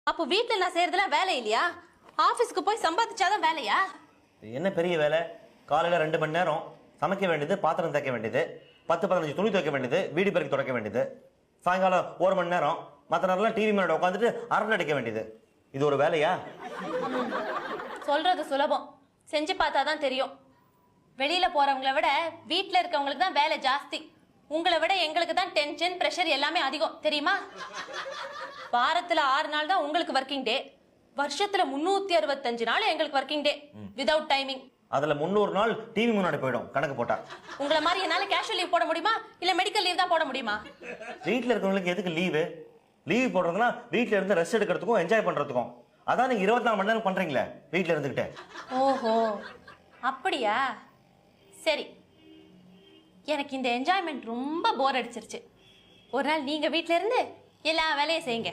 அப்போ வீட்டுல நான் செய்யறதுலாம் வேலை இல்லையா? ஆபீஸ்க்கு போய் சம்பாதிச்சாதான் வேலையா? என்ன பெரிய வேலை? காலையில் 2 மணி நேரம் சமைக்க வேண்டியது, பாத்திரம் தைக்க வேண்டியது, 10-15 துணி துவைக்க வேண்டியது, வீடு பெருக்கி துடைக்க வேண்டியது, சாயங்காலம் 1 மணி நேரம் மற்ற நேரம்லாம் டிவி மேலே உட்காந்துட்டு அரட்டை அடிக்க வேண்டியது. இது ஒரு வேலையா? சொல்றது சுலபம், செஞ்சு பார்த்தாதான் தெரியும். வெளியில போறவங்களை விட வீட்டுல இருக்கவங்களுக்கு தான் வேலை ஜாஸ்தி. உங்களை விட எங்களுக்கு தான் டென்ஷன், பிரஷர் எல்லாமே அதிகம் தெரியுமா? வாரத்துல 6 நாள் தான் உங்களுக்கு ஒர்க்கிங் டே, வருஷத்துல 365 நாள் எங்களுக்கு ஒர்க்கிங் டே வித்வுட் டைமிங். அதுல 300 நாள் டிவி முன்னாடி போயிடும் கணக்கு போட்டா. உங்களை மாதிரி என்னால கேஷுவல் லீவ் போட முடியுமா இல்ல மெடிக்கல் லீவ் தான் போட முடியுமா? வீட்டுல இருக்கவங்களுக்கு எதுக்கு லீவு? லீவ் போடுறதுன்னா வீட்டுல இருந்து ரெஸ்ட் எடுக்கிறதுக்கும் என்ஜாய் பண்றதுக்கும். அதான் நீங்க 24 மணி நேரம் பண்றீங்களே வீட்டுல இருந்துகிட்டே. ஓஹோ அப்படியா? சரி, எனக்கு இந்த என்ஜாய்மெண்ட் ரொம்ப போர் அடிச்சிருச்சு. ஒரு நாள் நீங்க வீட்டுல இருந்து எல்லா வேலையும் செய்யுங்க.